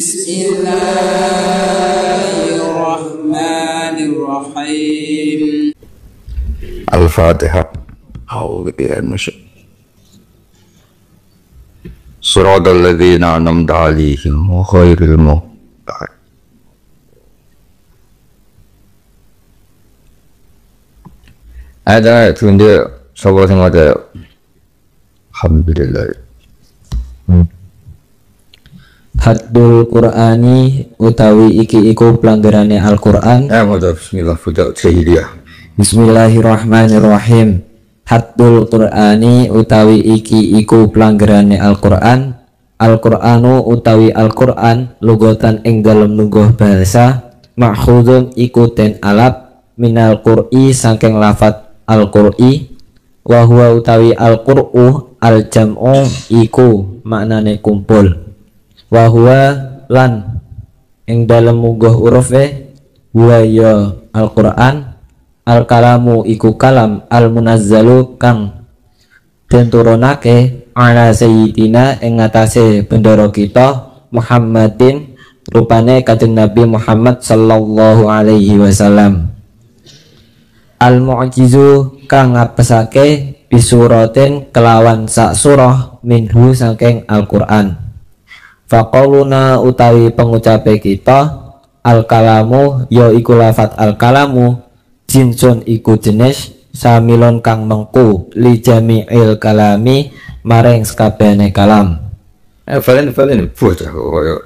Bismillahirrahmanirrahim. Al-Fatihah. A'udzu billahi minasyaitonir Shiratal ladzina an'amta 'alaihim ghairil maghdubi 'alaihim. Ada tunde sapa sing maca. Alhamdulillah. Haddul Qur'ani utawi iki iku pelanggarane Al-Qur'an. Maca bismillah fuda jahiliyah. Bismillahirrahmanirrahim. Haddul Qur'ani utawi iki iku pelanggarane Al-Qur'an. Al-Qur'anu utawi Al-Qur'an lugatan ing dalem lungguh bahasa makhudun iku den alap minal qur'i saking lafat al-qur'i wa huwa utawi al-qur'u al-jam'u iku maknane kumpul wa huwa lan ing dalem lungguh urufe wa ya Al-Qur'an al-kalamu iku kalam al-munazzalu kang den turunake ala sayyidina ing ngatasé bendara kita Muhammadin rupane kanjeng Nabi Muhammad sallallahu alaihi wasallam. Al-mu'jizu kang ngapesake bisuratin kelawan sak surah minhu saking Al-Qur'an. Faqauluna utawi pengucape kita al-kalamu ya iku lafat al-kalamu jinsun iku jenis samilon kang mengku li jami'il kalami maring sekabehane kalam. Valen bocah koyo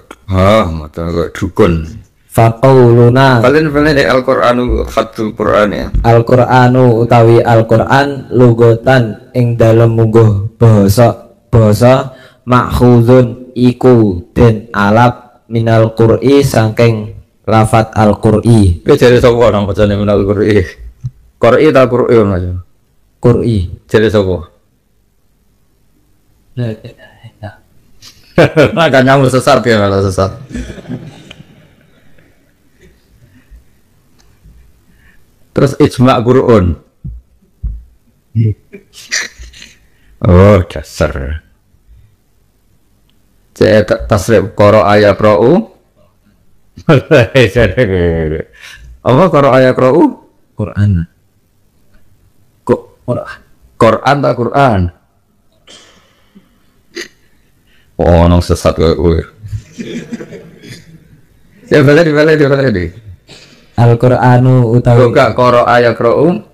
mata koyo dukun. Faqauluna Valen Al-Qur'anu khatul Qur'an ya. Al-Qur'anu utawi Al-Qur'an lugotan ing dalem mungguh basa makhuzun iku den alap minal qur'i saking lafat al-qur'i. Wis jare sapa nang bacane minal qur'i? Qur'i ta qur'i Mas? Qur'i. Jare sapa? Nah, kan nyamuk sesat ya malah sesat. Terus ijma' Qur'an. Oh, dasar. Cek tasrif qara ayat qra'u. Apa qara ayat qra'u? Qur'an. Qur'an ta Qur'an? Oh, nong sesat kowe. Ya balik. Al-Qur'anu utawi Kok qara ayat qra'u?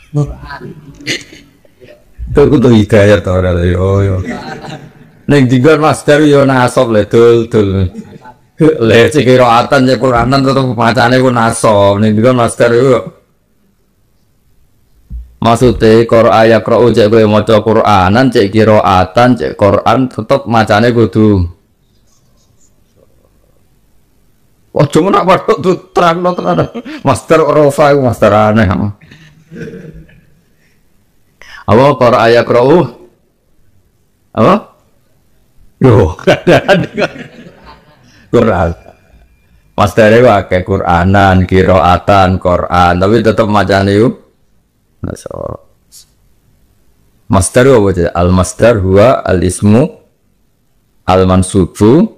Qur'an. Tuh kudu hidayah ta ora yo. Ning dinggon master yo nasab le dul. Le sing qiraatan ya Qur'anan tetep macane ku nasab. Ning dinggon master yo. Maksudnya qara ayat qra'u cek kowe maca Qur'anan cek qiraatan cek Qur'an tetep macane kudu. Ojo menak padha terangno tenan. Master Rafa iku master aneh. Apa qara ayat qra'u? Apa? Yo, Qur'an. Mastere wae Qur'anan, qiraatan, Qur'an, tapi tetep macane yo. Masdar apa aja? Al-masdar huwa al-ismu al-mansubu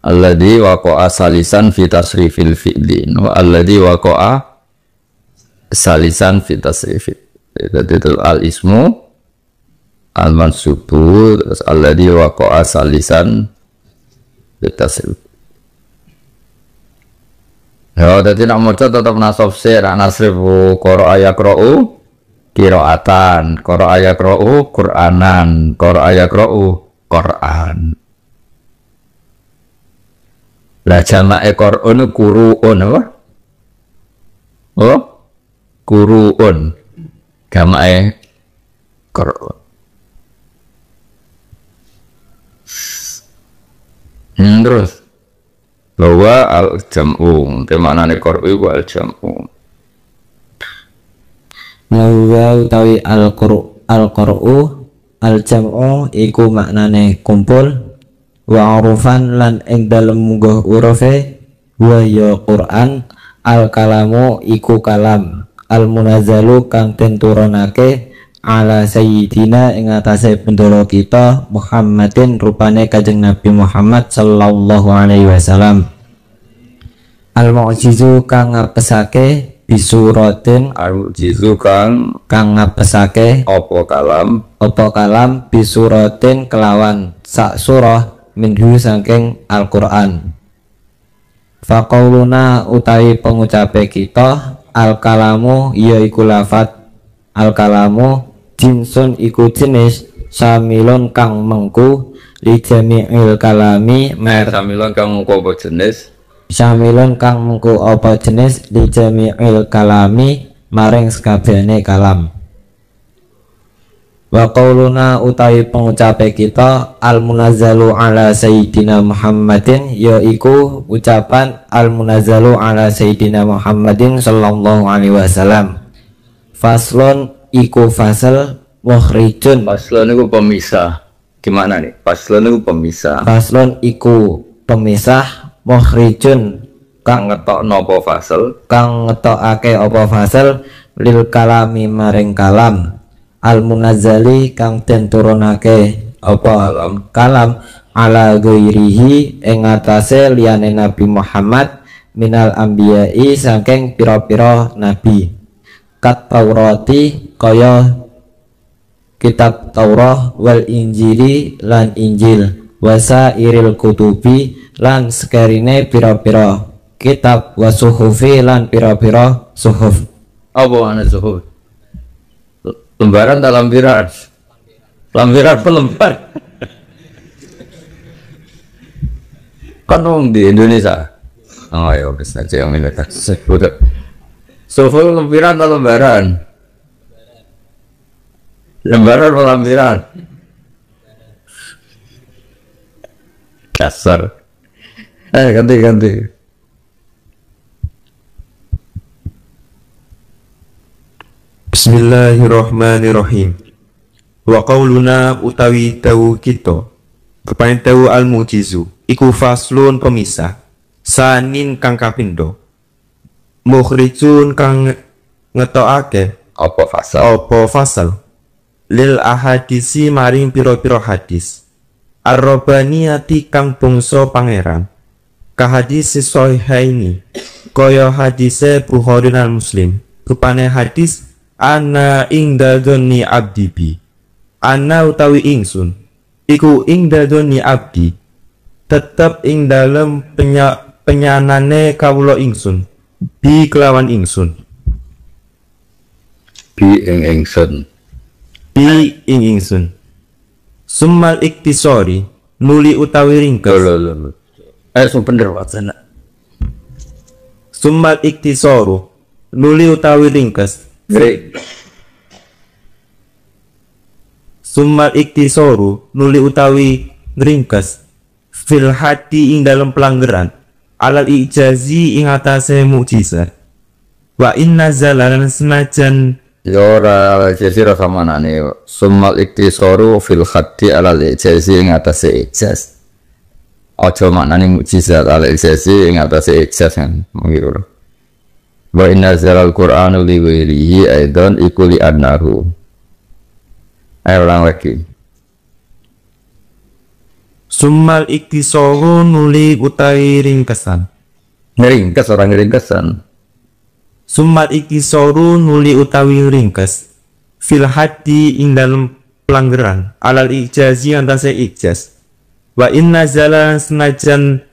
alladhi waqa'a salisan fi tasrifil fi'li wa alladhi waqa'a salisan fi tasrifil. Itu al-ismu al-mansubu terus alladhi waqa'a salisan fi tasrif. Ya, dadi nak maca tetep nasab sir, nasrif qara ayat qra'u qiraatan, qara ayat qra'u Qur'anan, qara ayat qra'u Qur'an. Lah jamake Qur'an Qur'un apa? Oh? Qur'un. Jamake Qur'an. Terus bahwa al-jam'u, temanane Qur'u wa al-jam'u. Bahwa utawi al-qur'u al-jam'u iku maknane kumpul wa urufan lan ing dalem mungguh urufe wa ya Qur'an al-kalamu iku kalam al-munazzalu kang den turunake ala sayyidina ing atase bendoro kita Muhammadin rupane Kanjeng Nabi Muhammad sallallahu alaihi wasallam. Al mu'jizu kang ngapesake bisuratin al-mu'jizu kang ngapesake apa kalam bisuratin kelawan sak surah minhu saking Al-Qur'an. Faqauluna utawi pengucape kita al kalamu yaiku lafat al kalamu jinsun iku jenis samilun kang mengku li jami'il kalami samilun kang mengko apa jenis samilun kang mengku apa jenis li jami'il kalami maring sekabehane kalam. Wa qauluna utawi pengucape kita al munazzalu ala sayyidina Muhammadin yaiku ucapan al munazzalu ala sayyidina Muhammadin sallallahu alaihi wasallam. Faslon iku fasal mukhrijun. Faslon iku pemisah. Gimana nih? Faslon iku pemisah. Faslon iku pemisah mukhrijun Kang ngetokno apa fasal? Kang ngetokake apa fasal lil kalami maring kalam. Al munazzali kang den turunake apa kalam ala ghairihi ing atase liyane Nabi Muhammad minal anbiya'i saking pira-pira nabi. Kat Taurati kaya kitab Taurah wal Injili lan Injil wasa iril kutubi lan sekarine pira-pira kitab wasuhufi lan pira-pira suhuf. Apa ana suhuf? Lembaran tak lampiran? Lampiran pelembar. Kan di Indonesia. Oh ya bisa aja yang ini tak sebut. Suhuf lempiran atau lembaran? Lembaran atau lampiran? Kasar. Ganti. Bismillahirrahmanirrahim. Wa qauluna utawi tawu kita keparing tawu al mu'jizu iku faslun pemisah sanin kang kapindo mukhrijun kang ngetokake Apa fasal? Lil ahadisi maring piro-piro hadis ar-rabbaniyati kang bangsa pangeran ka hadis sahihaini kaya hadise Bukhari lan Muslim rupane hadis ana ing dadoni abdi bi ana utawi ingsun iku ing dadoni abdi tetep ing dalem penyanane kawula ingsun bi kelawan ingsun Bi ingsun. Summal iktisori nuli utawi ringkes Lho. Bener wacana. Summal iktisoru nuli utawi ringkes Grek. Summal iktisoru nuli utawi ringkes fil hati ing dalam pelanggaran alal ijazi ing atase mukjizat wa inna zalalan senajan Ya ora jesi rasa manane sumal iktisaru fil khaddi ala ijaz ing atase ijaz. Aja maknane mukjizat ala ijaz ing atase ijaz kan mengiru. Wa inna zalal qur'anu li ghairihi aidan iku li annahu. Ayo ulang lagi. summal iktisoru nuli utawi ringkesan Ngeringkes orang ngeringkesan. Summal iktisoru nuli utawi ringkes fil hati ing dalam pelanggaran alal ijazi antase ijaz wa inna zalan senajan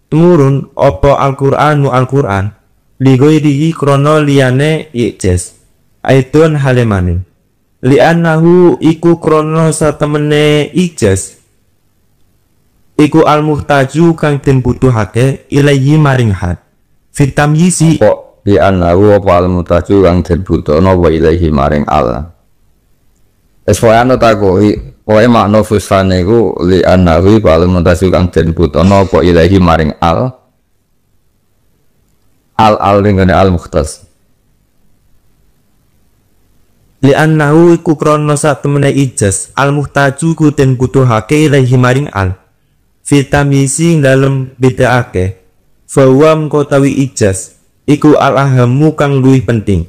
temurun opo Al-Qur'an li ghairihi krono liyane ijaz aidon halemane li annahu iku krono satemene ijaz iku al-muhtaju kang den butuhake ilaihi maring had fitamyisi Kok di annahu apa al-mutaju kang den butuhna wa ilahi maring Allah. Eswayano takoi wae makna fusane iku li annahu al-mutaju kang den butuhna apa ilahi maring al dengan al-mukhtas. li annahu iku krono satemene ijaz al-muhtaju ku den butuhake ilaihi maring al fitamyisi dalem bedaake fawam kotawi ijaz iku al-ahamu kang luwih penting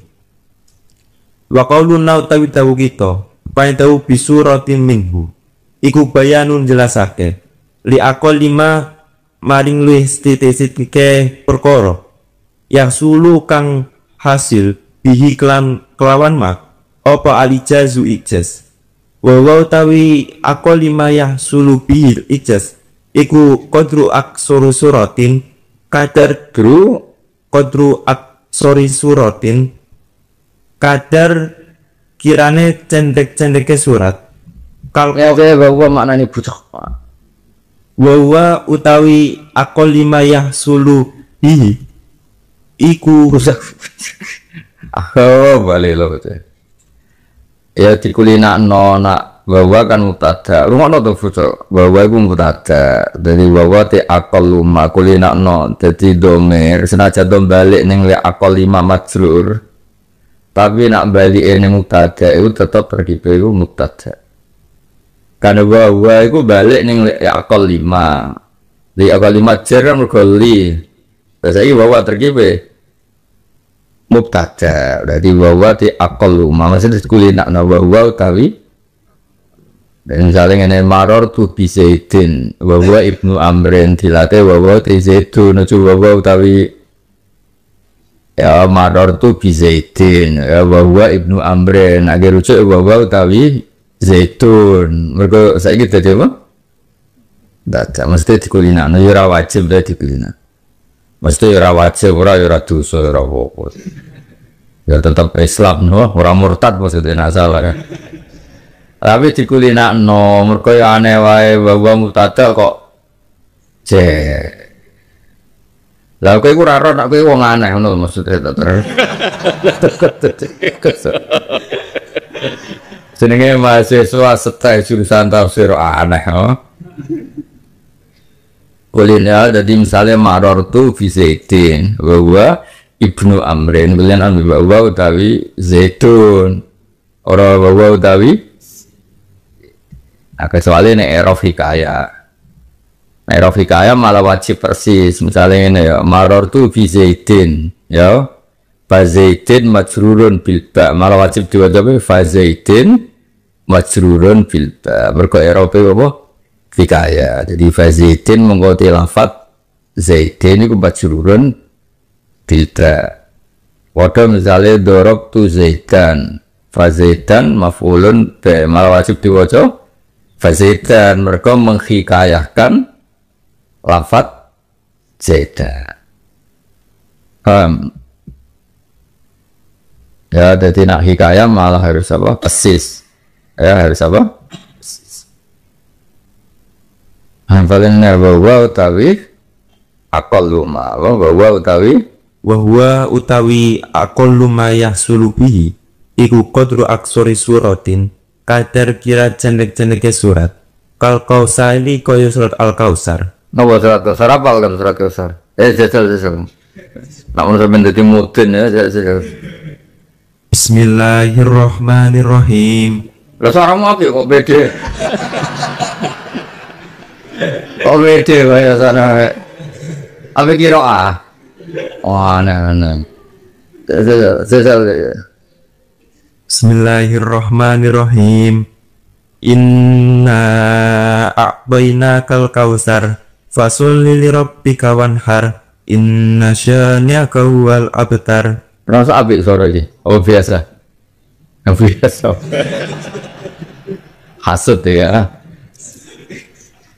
wa qauluna utawi dawu kita Paintau bisuratin minhu iku bayanun jelasake li akol lima maring luwih sithik-sithike perkara yang sulu kang hasil bihi kelawan mak apa alijazu ijaz wa utawi akol lima yang sulu bihi ijaz iku qadru aksuru suratin kadar qadru aksori suratin kadar kirane cendek-cendeke surat Oke, bahwa maknanya bucok. Wawa utawi akol lima yah sulu bihi iku Rusak. Oh, balik lo betul. Ya dikulina nak bahwa kan mutada. Rumah tuh bucok. Bahwa itu mutada. Jadi bahwa ti akol lima kulina Jadi domer. Senaja dom balik neng le akol lima majrur. Tapi nak balik neng mutada itu tetap terkipe itu mutada. Karena bahwa itu balik ning akal 5. Di akal 5 jar kan mergoli. Saiki bahwa terkipe mubtada. Berarti bahwa di akal 5 maksudnya kulinakna bahwa utawi dan saling ngene maror tu bisaidin bahwa Ibnu Amrin dilate bahwa tizaidun bahwa utawi ya maror tu bisaidin ya bahwa Ibnu Amrin agar rujuk bahwa utawi Zaitun, mereka saya gitu aja apa? Tidak, mesti dikulina. No, yura wajib dah dikulina. Mesti yura wajib, yura dosa, yura apa? Ya tetap Islam, no, orang murtad maksudnya nasalah ya. Tapi dikulina, no, mereka yang aneh wae bahwa mutada kok cek. Lah kowe iku ora ora nek kowe wong aneh ngono maksudnya terus. Jenenge mahasiswa setai jurusan tafsir aneh, oh. Kulina jadi misalnya marortu fi Zaidin bahwa Ibnu Amrin kalian ambil bahwa utawi Zaitun orang bahwa utawi nah kecuali ini erof hikayah malah wajib persis misalnya ini ya marortu fi Zaidin ya Fazaidin majrurun bilba malah wajib diwajib Fazaidin majrurun bilba berko erope apa hikayah jadi Fazaidin mengkoti lafat Zaidin itu majrurun bilba wadah misalnya dorob tu Zaidan Fazaidan maf'ulun bi malah wajib diwajib Fazaidan mereka menghikayahkan lafat Zaidan ya jadi nak hikayah malah harus apa persis ya harus apa paling bahwa utawi akal luma bahwa utawi wahwa utawi akol lumayah sulubihi iku qadru aksori suratin kadar kira cendek-cendeknya surat kal kausali koyo surat al-kausar nawa surat kausar apa kan surat kausar jajal nak mau sampai jadi mudin ya jajal Bismillahirrahmanirrahim. Lah suaramu apa kok beda? Kok beda kaya sana? Apa kira ah? Wah, aneh. Bismillahirrahmanirrahim. Inna a'bainakal kausar fasolli li rabbika wanhar inna syani'aka huwal abtar. Rasa apik suara iki. Oh biasa. Biasa. Hasud ya.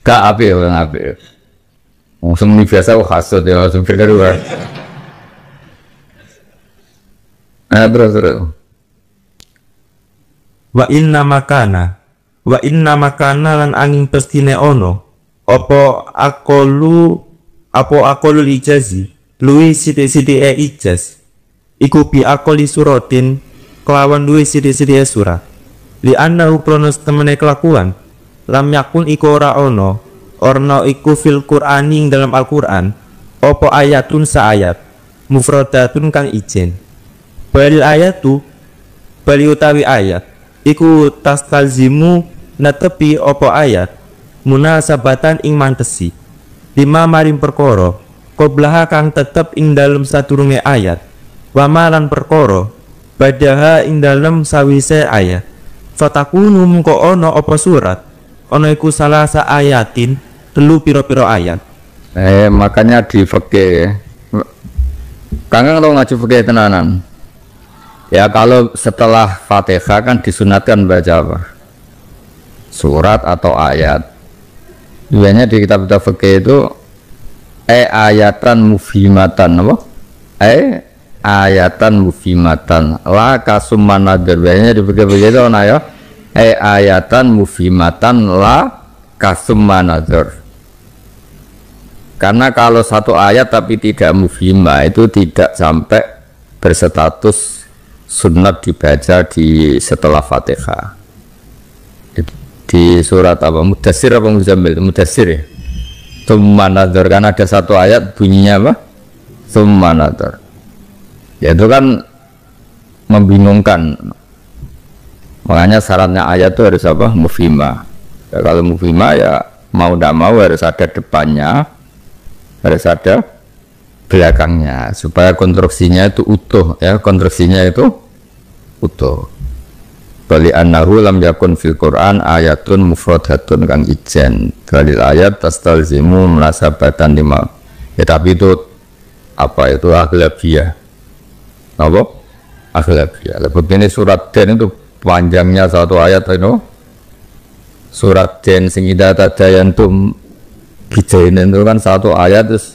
Gak apik orang apik. Langsung ini biasa hasud ya langsung kedua. Terus. Wa inna makana lan angin pestine ono apa akolu ijazi luwi sithik-sithike ijaz iku bi akoli suratin kelawan luwi sithik-sithike surat li annahu kronos temene kelakuan lam yakun iku ora ono orno iku fil qur'ani ing dalam Al-Qur'an apa ayatun saayat mufradatun kang ijen balil ayatu bali utawi ayat iku tastalzimu netepi apa ayat munasabatan ing mantesi lima maring perkara qoblaha kang tetep ing dalem sadurunge ayat wamalan perkara badaha ing dalem sawise ayat fatakunu mengko ono apa surat ono iku salasa ayatin telu piro-piro ayat. Makanya di fikih Kang tau ngaji fikih tenanan. Ya kalau setelah Fatihah kan disunatkan baca apa? Surat atau ayat. Biasanya di kitab-kitab fikih itu ayatan mufhimatan apa? Ayatan mufhimatan la kasumman nadar. Biasanya di fikih itu ana ya ayatan mufhimatan la kasumman nadar. Karena kalau satu ayat tapi tidak mufhimah itu tidak sampai berstatus sunat dibaca di setelah Fatihah. Di surat apa? Mudassir apa Muzammil? Mudassir ya. Tsumma nadhar, kan ada satu ayat bunyinya apa? Tsumma nadhar. Ya itu kan membingungkan. Makanya syaratnya ayat itu harus apa? Mufhimah. Ya, kalau mufhimah ya mau tidak mau harus ada depannya, harus ada belakangnya supaya konstruksinya itu utuh ya, konstruksinya itu utuh. Bali annahu lam yakun fil Quran ayatun mufradatun kang ijen dalil ayat tastalzimu munasabatan lima ya, tapi itu apa itu aghlabiyah apa? Aghlabiyah. Begini surat Den itu panjangnya satu ayat itu surat Den sing ida tadayantum bijainin itu kan satu ayat terus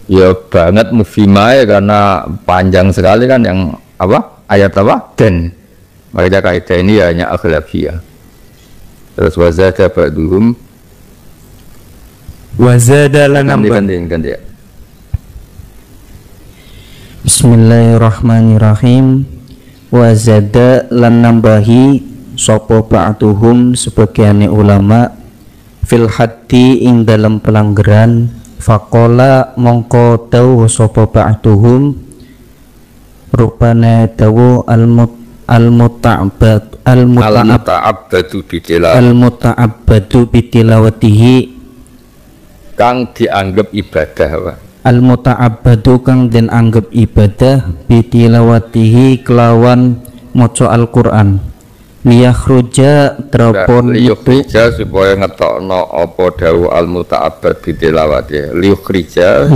ya banget mufhimah ya, karena panjang sekali kan yang apa ayat apa Den, makanya kaidah ini ya hanya aghlabiyah. Terus wazada ba'duhum wazada lan nambah. Ganti ya. Bismillahirrahmanirrahim. Wazada lan nambahi sapa ba'duhum sebagiane ulama fil haddi ing dalam pelanggaran. Faqala mongko dawu sapa ba'duhum rupane dawu al-muta'abbadu bitilawatihi kang dianggap ibadah apa? Al-muta'abbadu kang den anggap ibadah bitilawatihi kelawan maca Al-Qur'an liyakhruja tropon liyukhrija supaya ngetokno apa dawu al-muta'abbad bitilawati liyukhrija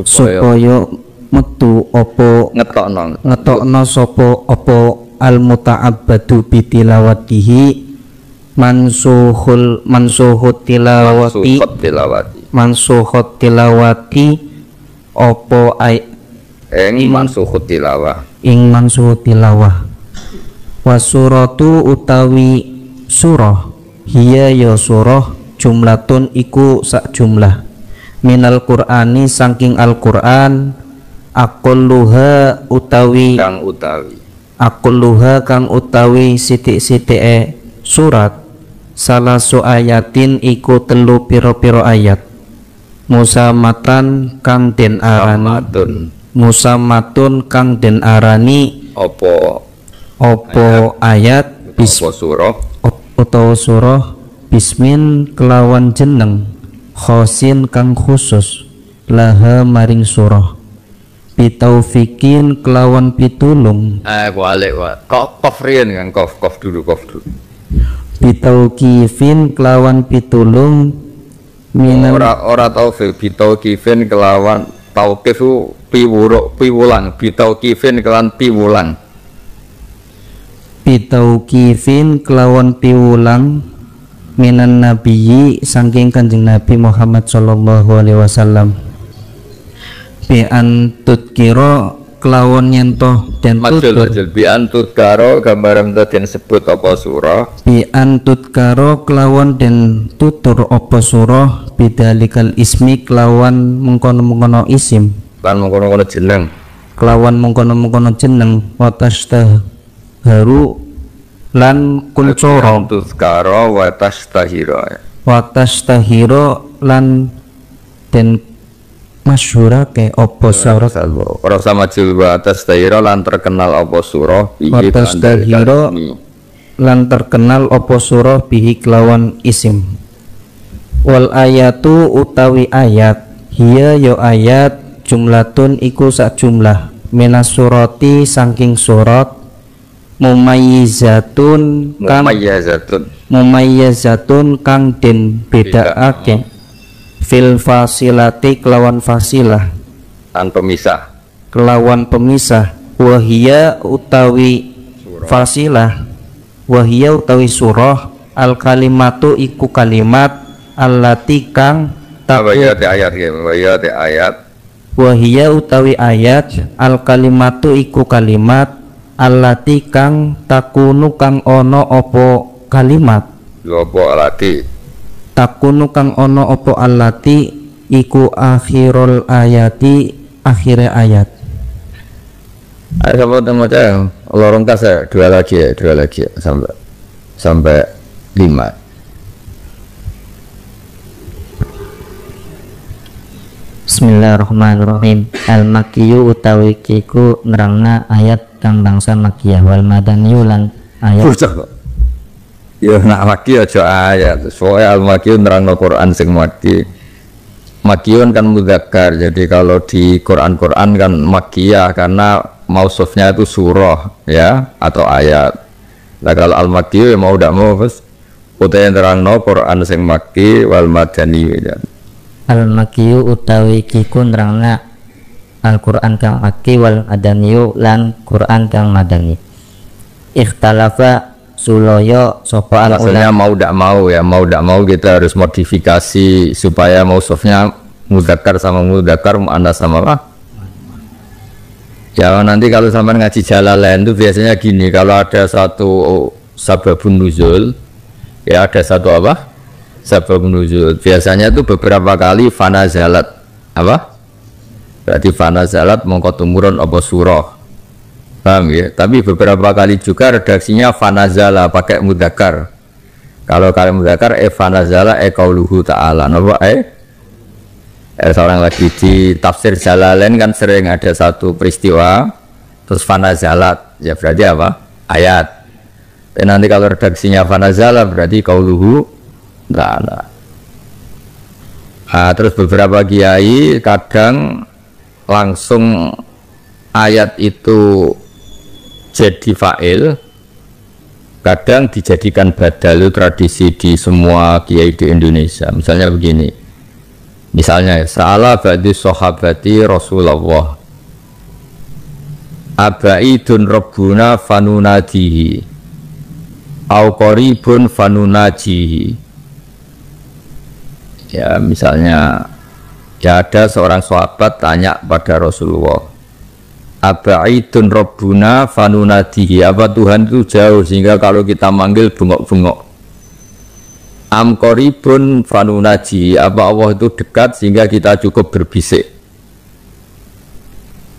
supaya metu apa ngetokno sapa apa al-muta'abbadu bitilawatihi mansuhut tilawati apa ing mansuhut tilawah wasuratu utawi surah hiya ya surah jumlatun iku sak jumlah minal qur'ani saking Al-Qur'an aqalluha kang utawi sithik-sithike surat salasu ayatin iku telu pira-pira ayat musamatan kang den arani opo ayat utawa surah bismin kelawan jeneng khosin kang khusus laha maring surah bitaufikin kelawan pitulung kof riyen kan kof dulu bitaukifin kelawan pitulung ora taufik bitaukifin kelawan taukif piwulang bitaukifin kelawan piwulang bitauqifin kelawan piwulang minan nabiyyi saking Kanjeng Nabi Muhammad sallallahu alaihi wasallam bi antudkira kelawan nyentoh dan tutur bi antudkara gambaran den sebut apa surah bi antudkara kelawan den tutur apa surah bidalikal ismi kelawan mengkono-mengkono isim lan mengkono-mengkono jeneng kelawan mengkono-mengkono jeneng watastah haru lan kuncoro tuzkara watastahiro lan den masyhurake apa surah ora sama jilwa watastahiro lan terkenal apa surah watastahiro lan terkenal apa surah bihi kelawan isim wal ayatu utawi ayat hiya ya ayat jumlatun iku sak jumlah minas surati saking surat mumayyizatun kang mumayyazatun kang den bedakake fil fasilati kelawan fasilah an pemisah kelawan pemisah wahia utawi fasilah wahia utawi surah al kalimatu iku kalimat allati kang wahia ayat wahia utawi ayat al kalimatu iku kalimat allati kang takunu kang ono opo kalimat lopo alati takunu kang ono opo allati iku akhirul ayati akhirnya ayat. Ayo sama teman saya lorong tas ya dua lagi ya sampai 5. Bismillahirrahmanirrahim. Al-Makkiyu utawi kiku nerangna ayat kang bangsa Makkiyah wal Madaniyu lan ayat kok. Ya nak Makki aja ayat. Soale Al-Makkiyu nerangno Quran sing Makki. Makkiyun kan mudzakkar. Jadi kalau di Quran kan Makkiyah karena mausufnya itu surah ya atau ayat. Nah kalau Al-Makkiyu ya mau ndak mau bos. Utahe nerangno Quran sing Makki wal Madaniyu ya. Al-Makkiyu utawi kiku nerangna Al-Qur'an kang Makki wal Madaniyu lan Qur'an kang Madani. Ikhtalafa suloyo sapa maksudnya mau ndak mau kita harus modifikasi supaya mausufnya mudzakkar sama mudzakkar muannas sama apa? Ya nanti kalau sampai ngaji Jalalain itu biasanya gini, kalau ada satu sababun nuzul ya ada satu apa? Sababun nuzul. Biasanya itu beberapa kali fanazalat apa? Berarti fanazalat mongko tumurun apa surah. Paham ya? Tapi beberapa kali juga redaksinya fanazala pakai mudzakkar. Kalau kalian mudzakkar fanazala qauluhu ta'ala. Napa seorang lagi di tafsir Jalalain kan sering ada satu peristiwa terus fanazalat. Ya berarti apa? Ayat. Dan nanti kalau redaksinya fanazala berarti qauluhu ta'ala. Terus beberapa kiai kadang langsung ayat itu jadi fa'il, kadang dijadikan badal. Itu tradisi di semua kiai di Indonesia. Misalnya begini, misalnya sa'ala ba'di sahabati Rasulullah abaidun rabbuna fanunadihi au qaribun fanunajihi. Ya misalnya ya ada seorang sahabat tanya pada Rasulullah, abaidun rabbuna fanunadihi, apa Tuhan itu jauh sehingga kalau kita manggil bengok-bengok. Am qaribun fanunaji, apa Allah itu dekat sehingga kita cukup berbisik.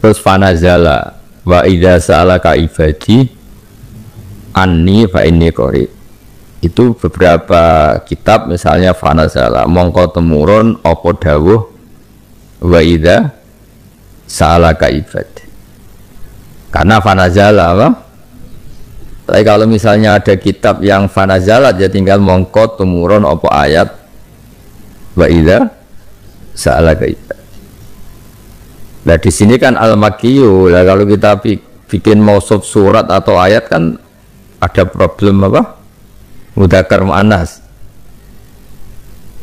Terus fanazala wa idza sa'alaka ibadi anni fa inni qarib. Itu beberapa kitab misalnya fanazala mongko temurun apa dawuh wa idza sa'alaka ibadi. Karena fanazala apa? Tapi kalau misalnya ada kitab yang fanazalat ya tinggal mongko tumurun apa ayat wa idza sa'alaka ibadi. Nah di sini kan al-Makkiyu. Nah kalau kita bikin mausuf surat atau ayat kan ada problem apa? Mudzakkar muannas.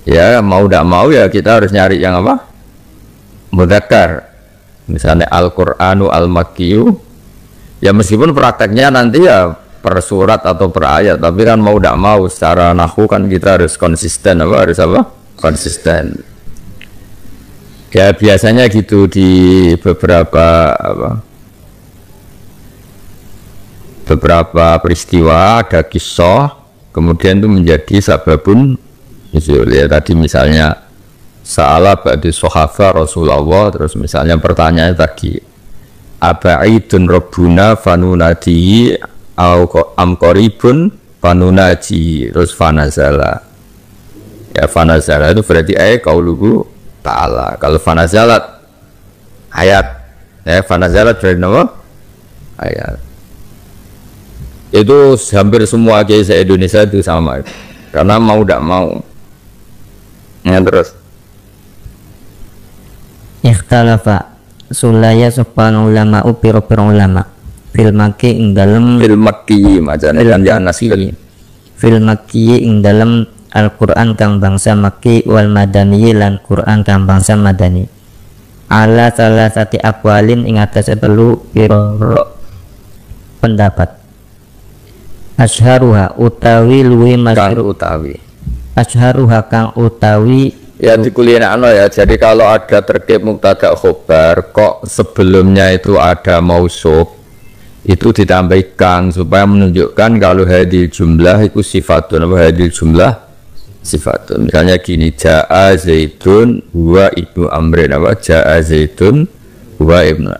Ya mau tidak mau ya kita harus nyari yang apa? Mudzakkar. Misalnya Al-Qur'anu al-Makkiyu. Ya meskipun prakteknya nanti ya per surat atau per ayat, tapi kan mau tidak mau secara nahwu kan kita harus konsisten apa? Harus apa? Konsisten. Ya biasanya gitu di beberapa peristiwa ada kisah kemudian itu menjadi sababun nuzul. Ya tadi misalnya sa'ala ba'di sahabat Rasulullah, terus misalnya pertanyaannya tadi abaidun rabbuna fanunadihi au am qaribun fanunaji, terus fanazala. Ya fanazala itu berarti qauluhu ta'ala. Kalau fanazalat ayat, ya fanazalat berarti apa? Ayat. Itu hampir semua kiai se-Indonesia itu sama. Karena mau tidak mau. Ya terus. Ikhtalafa sulaya sopan ulama piro-piro ulama fil maki ing dalem fil makki macane kan ya nasi fil maki ing dalem Al-Qur'an kang bangsa Makki wal madani lan Qur'an kang bangsa madani ala salah sati aqwalin ing atase telu pira pendapat asharuha utawi luwi masyhur utawi asharuha kang utawi ya dikuliahno ya. Jadi kalau ada terkait mubtada khobar kok sebelumnya itu ada mausuf itu ditambahkan supaya menunjukkan kalau hadil jumlah itu sifatun apa hadil jumlah sifatun. Misalnya gini, jaa zaitun huwa ibnu amrin apa jaa zaitun huwa ibnu,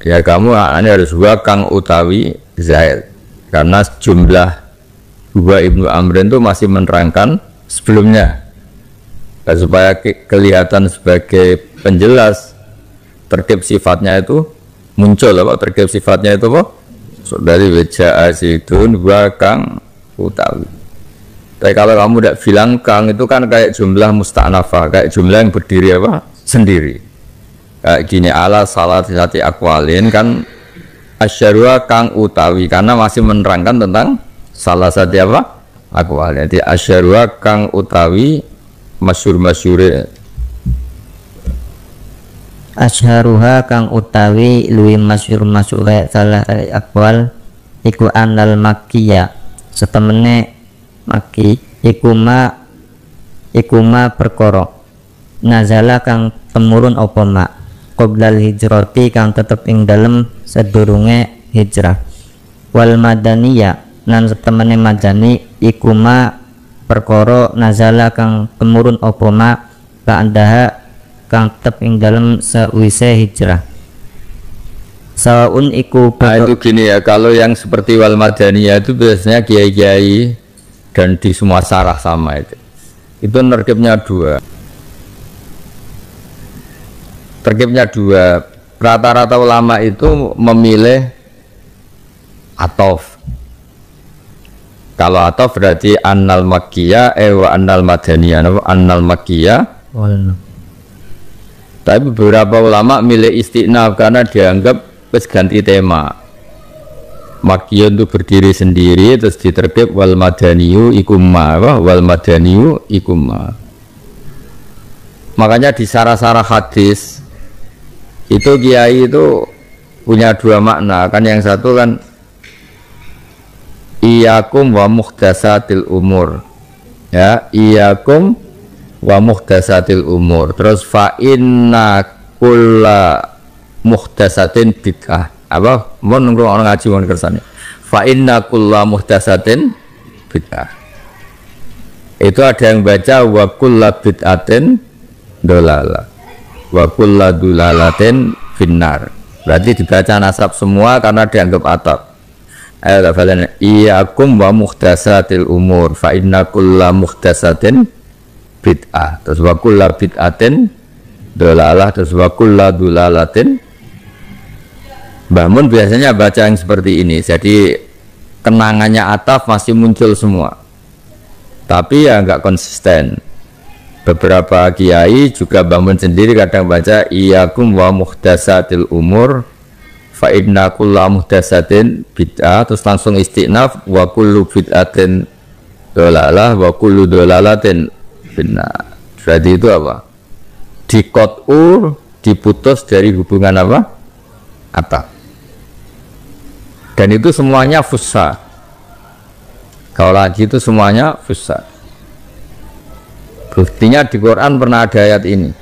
ya kamu ini harus huwa kang utawi zaid karena jumlah huwa ibnu amrin itu masih menerangkan sebelumnya. Nah, supaya kelihatan sebagai penjelas terkait sifatnya itu muncul apa terkait sifatnya itu apa dari jaa zaitun huwa kang utawi. Tapi kalau kamu tidak bilang kang itu kan kayak jumlah musta'nafah, kayak jumlah yang berdiri apa sendiri. Kayak gini ala salah satu akwalin kan asyarua kang utawi karena masih menerangkan tentang salah satu apa akwalin. Jadi asyarua kang utawi masyur-masyure. asharuha kang utawi luwi masyhur salah akwal iku anal makkiyah setemene Maki ikuma perkara nazala kang temurun apa mak qoblal hijrati kang tetep ing dalem sedurunge hijrah wal madaniya nan setemene madani ikuma perkara nazala kang temurun apa mak kaandaha kang tetep ing dalem sawise hijrah saun iku itu gini ya, kalau yang seperti wal madaniyah itu biasanya kiai-kiai dan di semua sarah sama itu terkibnya dua rata-rata ulama itu memilih atof. Kalau atof berarti annal makkiyah wa annal madaniyah annal makkiyah tapi beberapa ulama milih istinaf karena dianggap wis ganti tema. Makkiyah itu berdiri sendiri terus diterkib wal madaniyu ikumma wal madaniyu ikumma. Makanya di sarah-sarah hadis itu kiai itu punya dua makna kan, yang satu kan iyakum wa muhdatsatil umur ya, iyakum wa muhdatsatil umur, terus fa inna kulla muhdatsatin bid'ah apa mon orang ngaji mon kersane fa inna kulla muhdatsatin bid'ah. Itu ada yang baca wa kulla bid'atin dolalah wa kulla dulalatin finnar, berarti dibaca nasab semua karena dianggap atap. Ayo kalian iyakum wa muhdatsatil umur fa inna kulla muhdatsatin bid'ah, terus wa kulla bid'atin dolalah, terus wa kulla dulalatin. Mbah Mun biasanya baca yang seperti ini, jadi kenangannya ataf masih muncul semua, tapi ya nggak konsisten. Beberapa kiai juga Mbah Mun sendiri kadang baca iyakum wa muhdatsatil umur fa inna kulla muhdatsatin bid'ah, terus langsung istinaf wa kullu bid'atin dolalah wa kullu dolalatin finnar. Berarti itu apa? Dikot'u, diputus dari hubungan apa? Ataf. Dan itu semuanya fusha. Kalau lagi itu semuanya fusha. Buktinya di Quran pernah ada ayat ini.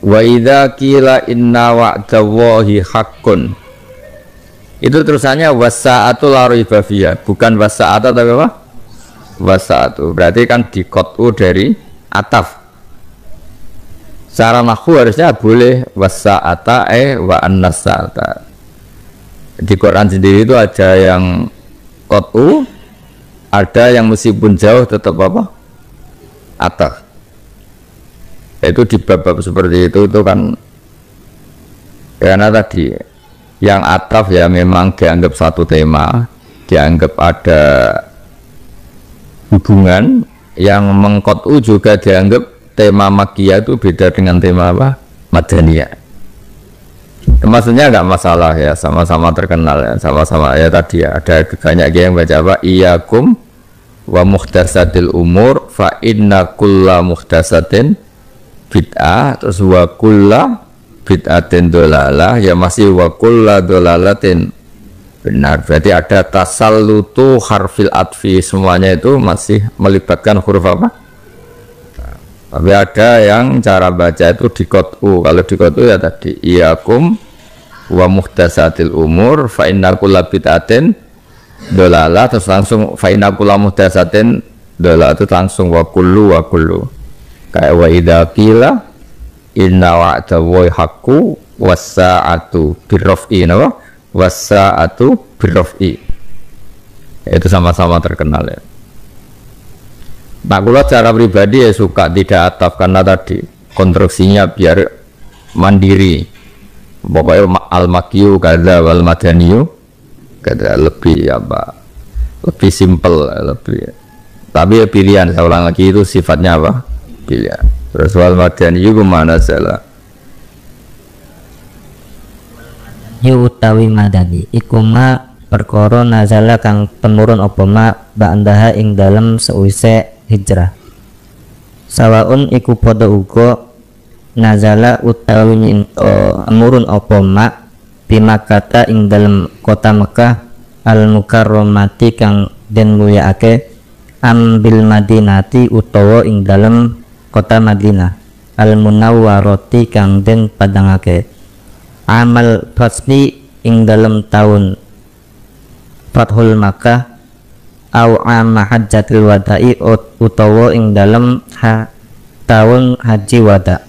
Wa idza qila inna wa'dallahi haqqun. Itu terusannya wasa'atu la raiba fiha, bukan wasa'ata tapi apa? Wasa'atu. Berarti kan dikot'u dari ataf. Secara nahwu harusnya boleh wasa'ata wa annasa'ata. Di Quran sendiri itu ada yang qat'u, ada yang meskipun jauh tetap apa? Ataf. Itu di bab-bab seperti itu kan karena tadi yang ataf ya memang dianggap satu tema, dianggap ada hubungan. Yang mengqat'u juga dianggap tema makkiyah itu beda dengan tema apa? Madaniyah. Maksudnya nggak masalah ya, sama-sama terkenal ya, sama-sama ya tadi ya, ada banyak yang baca apa iyakum wa muhdatsatil umur fa inna kulla muhdatsatin bid'ah, terus wa kulla bid'atin dolalah, ya masih wa kulla dolalatin benar. Berarti ada tasallutu harfil atfi, semuanya itu masih melibatkan huruf apa? Tapi ada yang cara baca itu dikotu. Kalau dikotu ya tadi iyakum wa muhdatsatil umur fa inna kulla bid'atin dolalah, terus langsung fa inna kulla muhdatsatin dolalah, itu langsung wa kullu kayak wa idza qila inna wa'da wa haqqu was-sa'atu birraf'i, napa was-sa'atu birraf'i, itu sama-sama terkenal ya. Nah, kalau cara pribadi ya suka tidak ataf karena tadi konstruksinya biar mandiri. Pokoknya al-makyu kada wal madaniyu kada lebih apa? Lebih simpel, lebih. Tapi ya pilihan, saya ulang lagi itu sifatnya apa? Pilihan. Terus wal madaniyu kemana salah? Yu utawi madani iku ma perkara nazala kang penurun apa ma ba'daha ing dalem sawise hijrah. Sawaun iku padha uga nazala utawi amurun apa ma bimakata ing dalem kota Mekah al mukarramati kang den mulyakake ambil madinati utawa ing dalem kota Madinah al munawwarati kang den padangake amal fasli ing dalem taun Fathul Makkah au amma hajjatil wada'i utawa ing dalem tahun haji wada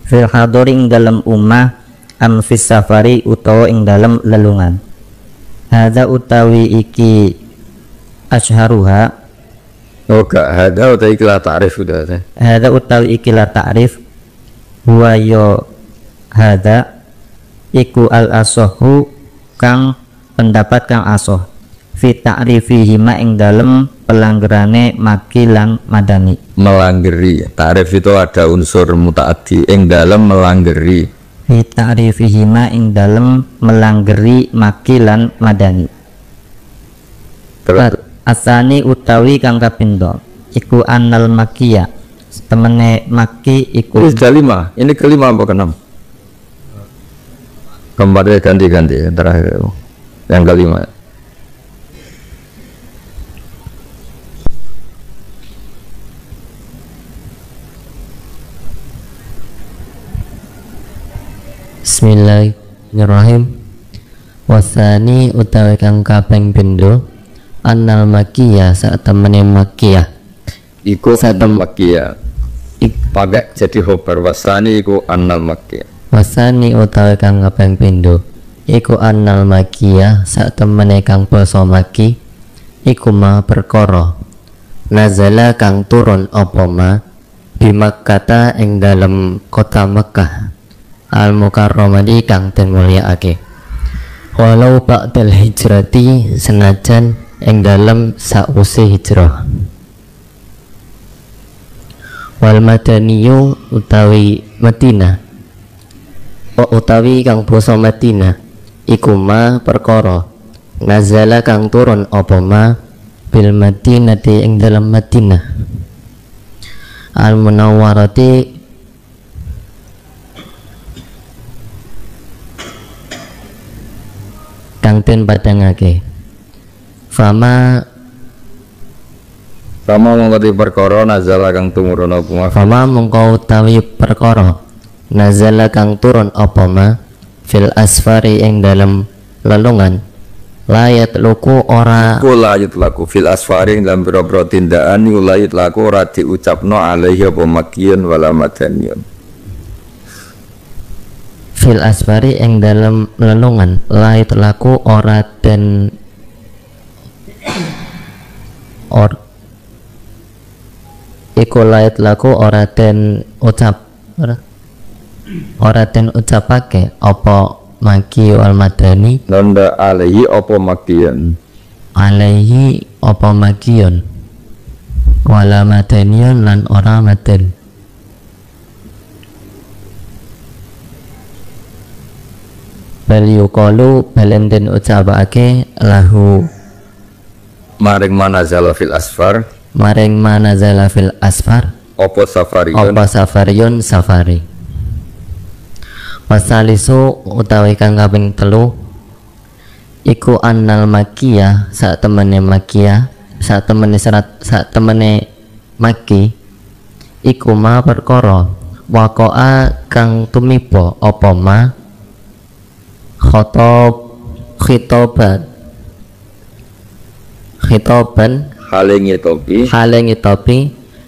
fil hadori ing dalem ummah am fis safari utawa ing dalem lelungan. Hadza utawi iki asharuha Gak hadza utawi iki la ta'rif udah teh. Hadza utawi iki la ta'rif huwa yo hadza iku al asohu kang pendapat kang asoh fi ta'rifihi ma ing dalem pelanggerane maki lan madani. Melanggeri, ta'rif itu ada unsur mutaaddi ing dalem melanggeri. Fi ta'rifihi ma ing dalem melanggeri maki lan madani. Terus Asani utawi kang kapindo iku annal makiya temene maki iku ini sudah 5, ini kelima apa keenam? Keempatnya ganti-ganti terakhir yang kelima. Bismillahirrahmanirrahim. Wasani utawi kang kaping pindho annal makiyah sak temene makiyah Iku satem makiyah pakai jadi khobar. Wasani iku annal makiyah. wasani utawi kang kaping pindho iku annal makiyah sak temene kang basa maki iku ma perkara nazala kang turun apa ma di Makkah ing dalem kota Mekah al mukarramati kang den mulyakake walau ba'dal hijrati senajan ing dalem sause hijrah. Wal madaniyu utawi Madinah utawi kang basa Madinah iku ma perkara nazala kang turun apa ma bil Madinati ing dalem Madinah al munawwarati kang den padangake. Fama mongko perkara nazala kang tumurun apa ma. Fama mongko utawi perkara nazala kang turun apa ma fil asfari ing dalem lelungan layat luku ora Kulayut laku fil asfari dalam biro-biro tindakan yulayut laku ora diucapno alaihi apa makiyun wala madaniyun. fil asfari ing dalem lelungan layat laku ora den iku layat laku ora den ora den ucapake apa maki wal madani Nanda alaihi apa makiyun. alaihi apa makiyun wala madaniyun lan ora madan. bal yuqalu balen den ucapake lahu maring manazala fil asfar maring manazala fil asfar apa safariyun safari. Wasalisu utawi kang kaping 3 iku annal makiyah sak temene makiyah sak temene serat sak temene maki iku ma perkara waqa'a kang tumiba apa ma khitoban halengi topi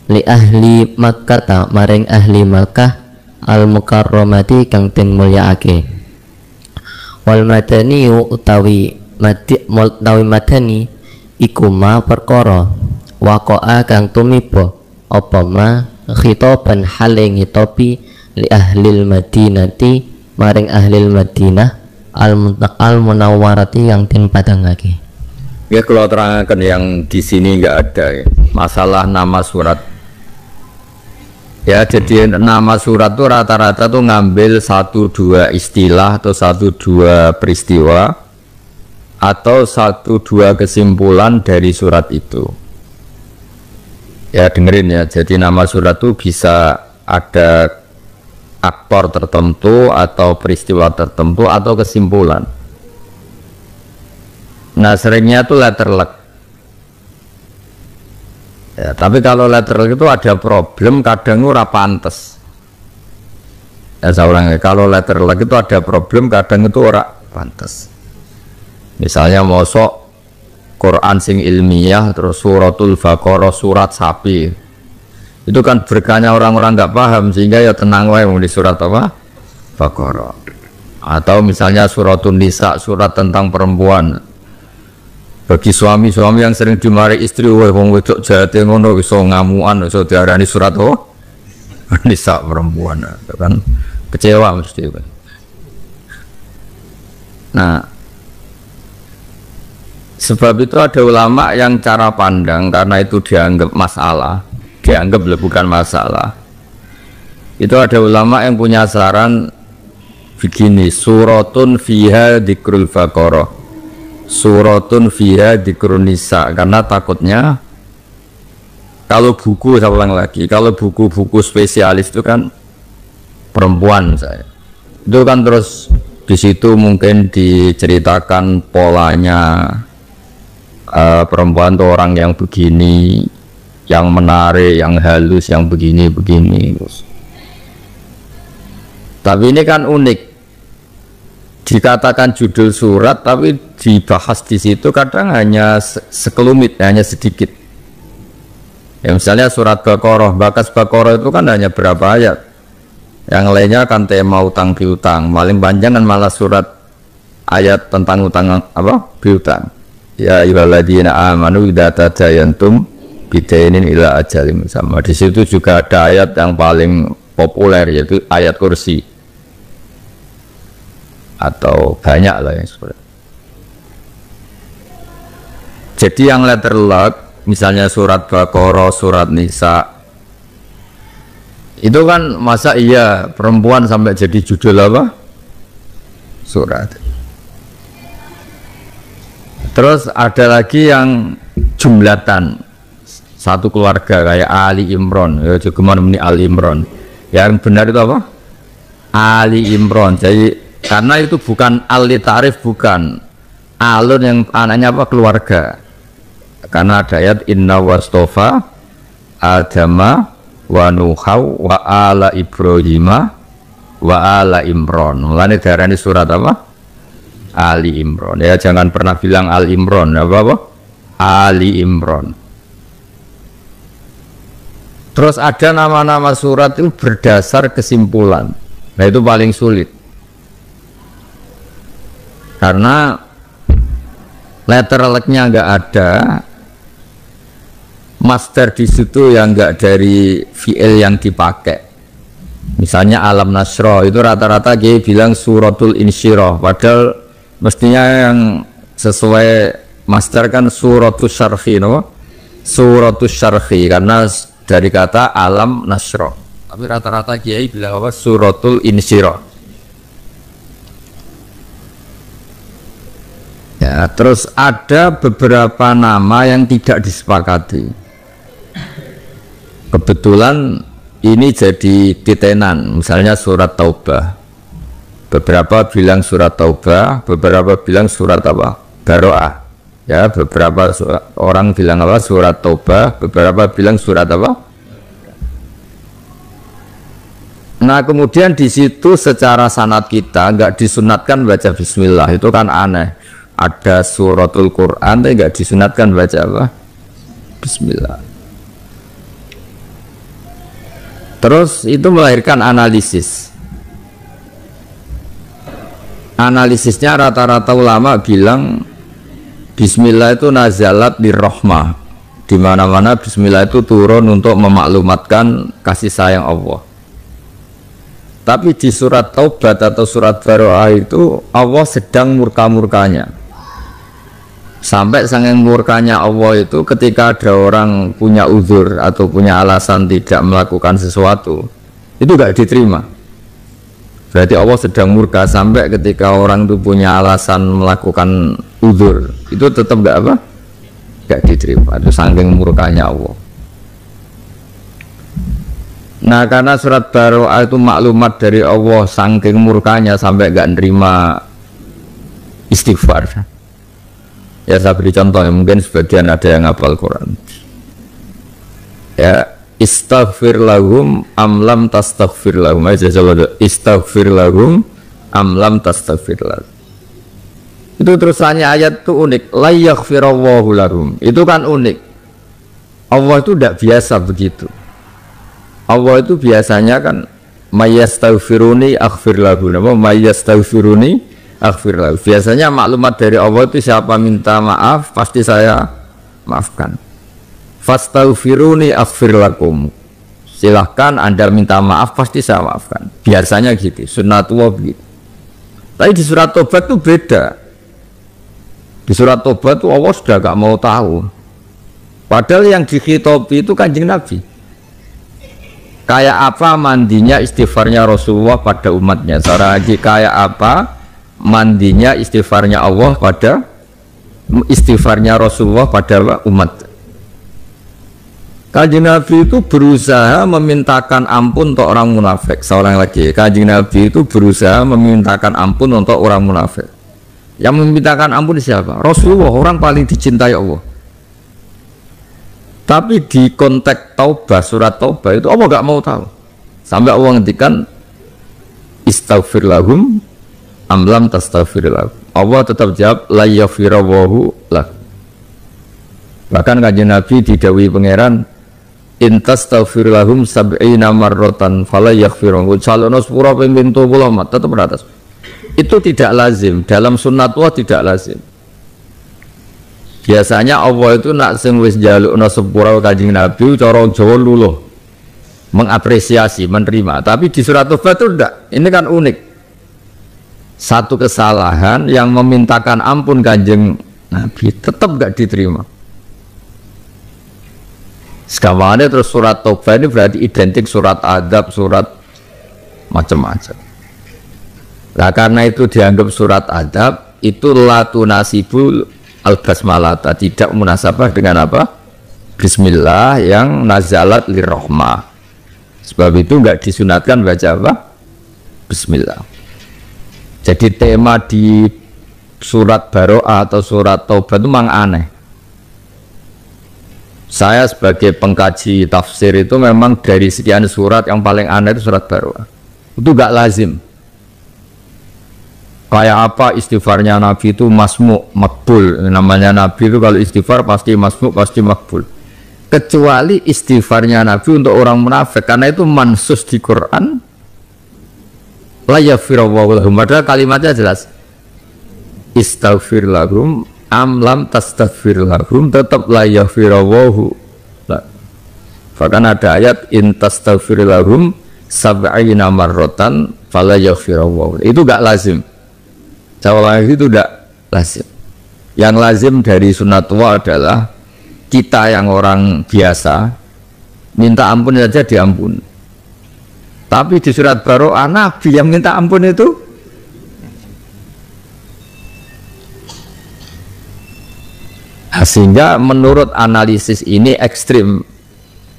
li ahli Makkah maring ahli Makkah al mukarramati kang den mulyaake. Wal madani utawi madani iku ma perkara waqa'a kang tumiba apa ma khitoban halengi topi li ahli Madinati maring ahli Madinah al munawwarati yang den padangake. Ya kalau terangkan yang di sini nggak ada ya. Masalah nama surat. Ya jadi nama surat tuh rata-rata tuh ngambil 1-2 istilah atau 1-2 peristiwa atau 1-2 kesimpulan dari surat itu. Ya dengerin ya. Jadi nama surat tuh bisa ada aktor tertentu atau peristiwa tertentu atau kesimpulan. Nah seringnya tuh letter luck ya, tapi kalau letter luck itu ada problem, kadang ora pantes ya. Saya ulangi, kalau letter luck itu ada problem, kadang itu ora pantes. Misalnya mosok Quran sing ilmiah terus suratul Baqarah surat sapi, itu kan berkahnya orang-orang nggak paham, sehingga ya tenang wae di surat apa? Baqarah. Atau misalnya suratul Nisa, surat tentang perempuan. Bagi suami-suami yang sering dimarahi istri, wah wong wedok jate ngono iso ngamuan, iso diarani surat apa? Nisa perempuan, kan kecewa mesti kan. Nah, sebab itu ada ulama yang cara pandang karena itu dianggap masalah. Dianggap bukan masalah. Itu ada ulama yang punya saran begini, suratun fiha dzikrul Baqarah, suratun fiha dzikrun Nisa, karena takutnya kalau buku, saya ulang lagi, kalau buku-buku spesialis itu kan perempuan saya, itu kan terus di situ mungkin diceritakan polanya perempuan itu orang yang begini, yang menarik, yang halus, yang begini-begini. Tapi ini kan unik, dikatakan judul surat tapi dibahas di situ kadang hanya sekelumit, hanya sedikit. Ya misalnya surat Baqarah, bakas Baqarah itu kan hanya berapa ayat, yang lainnya kan tema utang piutang, paling panjang kan malah surat ayat tentang utang apa? Piutang. Ya ayyuhalladzina amanu idza tadayantum bidainin ila ajalim sama. Di situ juga ada ayat yang paling populer, yaitu ayat kursi, atau banyak lah yang seperti. Jadi yang letter luck, misalnya surat Baqarah, surat Nisa, itu kan masa iya perempuan sampai jadi judul apa? Surat. Terus ada lagi yang jumlatan, satu keluarga kayak Ali Imron, ya juga mana ini Ali Imron. Yang benar itu apa? Ali Imron. Jadi karena itu bukan Ali Tarif, bukan alun yang anaknya apa? Keluarga. Karena ada ayat inna wastofa Adama wa Nuhau wa ala Ibrahima wa ala Imron. Mulanya darah ini surat apa? Ali Imron. Ya jangan pernah bilang Al Imron, apa? Ali Imron. Terus ada nama-nama surat itu berdasar kesimpulan. Nah itu paling sulit. Karena letter luck-nya nggak ada, master di situ yang nggak dari fi'il yang dipakai. Misalnya Alam Nasro itu rata-rata dia bilang suratul Insyirah, padahal mestinya yang sesuai master kan suratul Syarhi, no? Suratul Syarhi, karena dari kata Alam Nasro. Tapi rata-rata kiai bilang apa? Suratul Insyirah. Ya, terus ada beberapa nama yang tidak disepakati. Kebetulan ini jadi titenan, misalnya surat Taubah. Beberapa bilang surat Taubah, beberapa bilang surat apa? Baroah. Ya, beberapa orang bilang apa? Surat Taubah, beberapa bilang surat apa? Nah, kemudian di situ secara sanad kita nggak disunatkan baca Bismillah, itu kan aneh. Ada suratul Quran tapi nggak disunatkan baca apa? Bismillah. Terus itu melahirkan analisis. Analisisnya rata-rata ulama bilang Bismillah itu nazalat di rahmah. Di mana-mana Bismillah itu turun untuk memaklumatkan kasih sayang Allah. Tapi di surat Taubat atau surat Baroah itu Allah sedang murka-murkanya. Sampai saking murkanya Allah itu ketika ada orang punya uzur atau punya alasan tidak melakukan sesuatu, itu gak diterima. Berarti Allah sedang murka sampai ketika orang itu punya alasan melakukan uzur, itu tetap gak apa? Gak diterima. Itu saking murkanya Allah. Nah, karena surat Baroah itu maklumat dari Allah saking murkanya sampai gak nerima istighfar. Ya, saya beri contoh ya, mungkin sebagian ada yang hafal Quran. Ya, istaghfir lahum amlam tastaghfir lahum. Aja coba istaghfir lahum amlam tastaghfir lahum. Itu terusannya ayat itu unik. La yaghfirallahu lahum. Itu kan unik. Allah itu tidak biasa begitu. Allah itu biasanya kan mayyastaghfiruni aghfir lahu. Nama mayyastaghfiruni aghfir lahu. Biasanya maklumat dari Allah itu siapa minta maaf pasti saya maafkan. Fastaghfiruni aghfir lakum. Silahkan Anda minta maaf pasti saya maafkan. Biasanya gitu, sunnatullah begitu. Tapi di surat Tobat itu beda. Di surat Tobat itu Allah sudah gak mau tahu. Padahal yang dikhitobi itu Kanjeng Nabi. Kayak apa mandinya istighfarnya Rasulullah pada umatnya. Secara lagi kayak apa mandinya istighfarnya Allah pada istighfarnya Rasulullah pada umat. Kanjeng Nabi itu berusaha memintakan ampun untuk orang munafik. Seorang lagi, Kanjeng Nabi itu berusaha memintakan ampun untuk orang munafik. Yang memintakan ampun siapa? Rasulullah, orang paling dicintai Allah. Tapi di konteks Taubah, surat Taubah itu Allah gak mau tahu. Sampai Allah ngendikan istaghfir lahum amlam tastaghfir lahum. Allah tetap jawab la yaghfirallahu lah. Bahkan Kanjeng Nabi didhawuhi pangeran intastaghfir lahum sab'ina marratan fala yaghfirun. Salono sepura ping 70 tetap beratas. Itu tidak lazim dalam sunnatullah, tidak lazim. Biasanya Allah itu nak sing wis njalukna sepura Kanjeng Nabi cara Jawa luluh mengapresiasi, menerima. Tapi di surat Taubah itu enggak. Ini kan unik. Satu kesalahan yang memintakan ampun Kanjeng Nabi tetap enggak diterima. Sekarang terus surat Taubah ini berarti identik surat adab, surat macam-macam. Nah, karena itu dianggap surat adab, itu latu nasibul al-basmalata, tidak munasabah dengan apa? Bismillah yang nazalat lirrahmah. Sebab itu enggak disunatkan baca apa? Bismillah. Jadi tema di surat Baroah atau surat Taubah itu memang aneh. Saya sebagai pengkaji tafsir itu memang dari sekian surat yang paling aneh itu surat Baroah. Itu enggak lazim. Kayak apa istighfarnya Nabi itu masmu' makbul. Namanya Nabi itu kalau istighfar pasti masmu', pasti makbul. Kecuali istighfarnya Nabi untuk orang munafik, karena itu mansus di Quran. La yaghfirallahu lahum. Padahal kalimatnya jelas. Istaghfir lahum am lam tastaghfir lahum, tetap la yaghfirallahu. Bahkan ada ayat in tastaghfir lahum sab'ina marratan fala yaghfirallahu. Itu enggak lazim. Jawaban itu tidak lazim. Yang lazim dari sunnatullah adalah kita yang orang biasa minta ampun saja diampun. Tapi di surat Baroah Nabi yang minta ampun itu Sehingga menurut analisis ini ekstrim,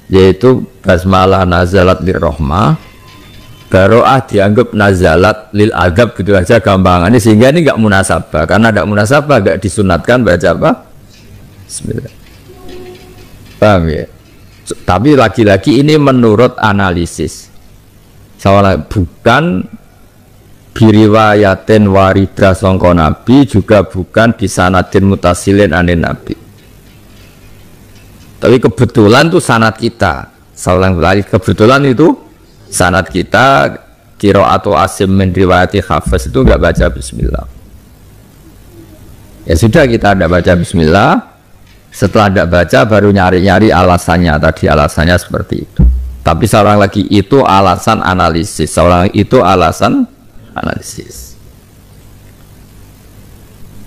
yaitu basmalah nazalat lirrahmah, baro'ah dianggap nazalat lil adab, gitu aja gampangannya, sehingga ini nggak munasabah. Karena tidak munasabah, nggak disunatkan baca apa? Bismillah. Paham ya? Tapi lagi-lagi ini menurut analisis, soalnya bukan biriwayatin waridah sangka Nabi, juga bukan bisanadin mutasilin anin Nabi. Tapi kebetulan tuh sanad kita, kebetulan itu sanad kita qiraatu Asim min riwayati Hafs itu nggak baca bismillah. Ya sudah, kita tidak baca bismillah. Setelah tidak baca baru nyari-nyari alasannya, tadi alasannya seperti itu. Tapi seorang lagi itu alasan analisis, seorang itu alasan analisis.